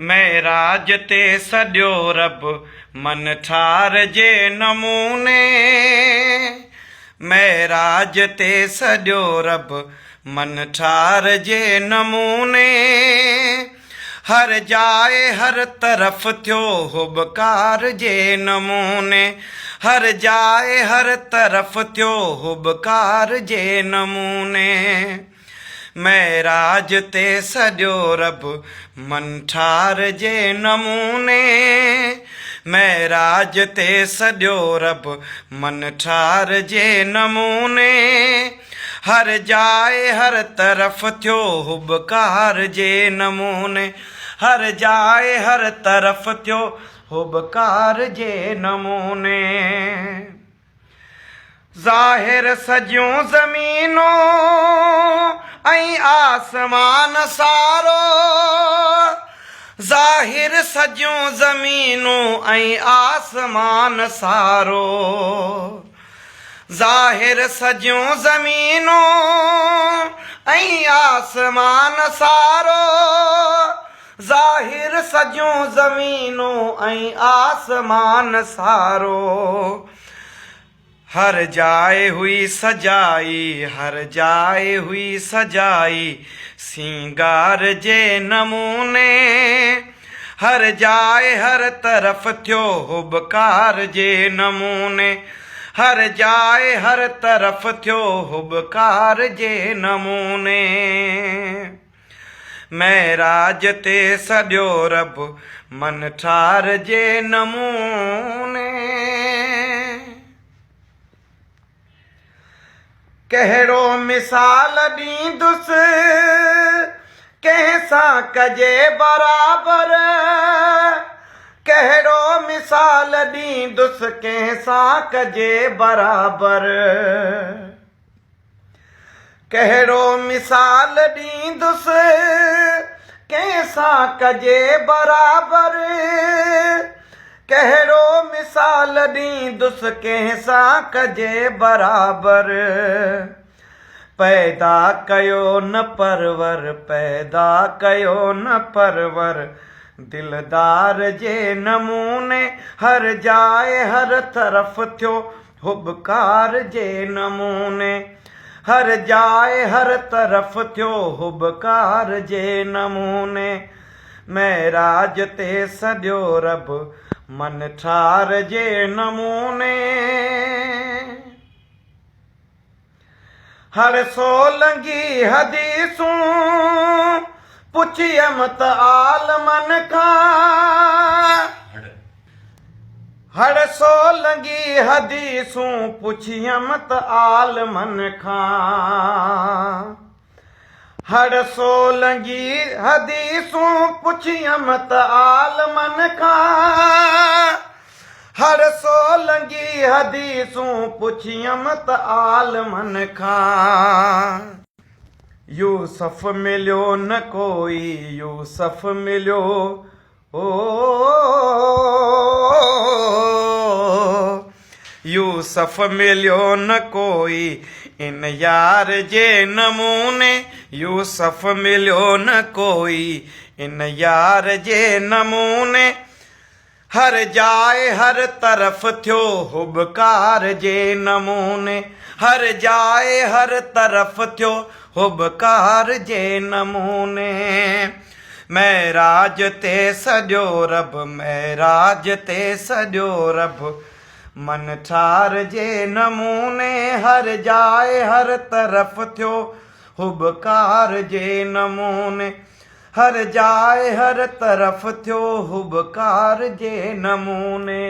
महराज ते सॼो रब मन ठार जे नमूने। महराज ते सॼो रब मन ठार जे नमूने। हर जाए हर तरफ थियो हुबकार जे नमूने। हर जाए हर तरफ थियो हुबकार जे नमूने। महराज ते सॼो रब मन ठार जे नमूने। महराज ते सॼो रब मन ठार जे नमूने। हर जाए हर तरफ थियो हुबकार जे नमूने। हर जाए हर तरफ थियो हुबकार जे नमूने। ज़ाहिर सॼियूं ज़मीनूं ऐं आसमान सारो। ज़ाहिर सॼियूं ज़मीनूं ऐं आसमान सारो। ज़ाहिर सॼियूं ज़मीनूं ऐं आसमान सारो। ज़ाहिर सॼियूं ज़मीनूं ऐं आसमान सारो। हर जाए हुई सजाई हर जाए हुई सजाई सिंगार जे नमूने। हर जाए हर तरफ थियो हुबकार जे नमूने। हर जाए हर तरफ थियो हुबकार जे नमूने। महराज ते सॼो रब मन ठार जे नमूने। कहिड़ो मिसाल ॾींदुसि कंहिं सां कजे बराबर। कहिड़ो मिसाल ॾींदुसि कंहिं सां कजे बराबर। कहिड़ो मिसाल ॾींदुसि कंहिं सां कजे बराबर। कहिड़ो मिसाल ॾींदुसि कंहिं सां कजे बराबर। पैदा कयो न परवर पैदा कयो न परवर दिलदार जे नमूने। हर जाए हर तरफ थियो हुबकार जे नमूने। हर जाए हर तरफ थियो हुबकार जे नमूने। महराज ते सॼो रब मन ठार जे नमूने। हर सोलंगी हदीसूं पुछियमि त आलमन खां। हर सोलंगी हदीसूं पुछियमि त आलमन खां। हर सोलंगी हदीसूं पुछियमि त आलमन खां। हर सोलंगी हदीसूं पुछियमि त आलमन खां। यूसुफ मिलियो न कोई यूसुफ मिलियो ओ। यूसुफ मिलियो न कोई इन यार जे नमूने। यूसुफ मिलियो न कोई इन यार जे नमूने। हर जाए हर तरफ थियो हुबकार जे नमूने। हर जाए हर तरफ थियो हुबकार जे नमूने। महराज ते सॼो रब महराज ते सॼो रब मन ठार जे नमूने। हर जाए हर तरफ थियो हुबकार जे नमूने। हर जाए हर तरफ थियो हुबकार जे नमूने।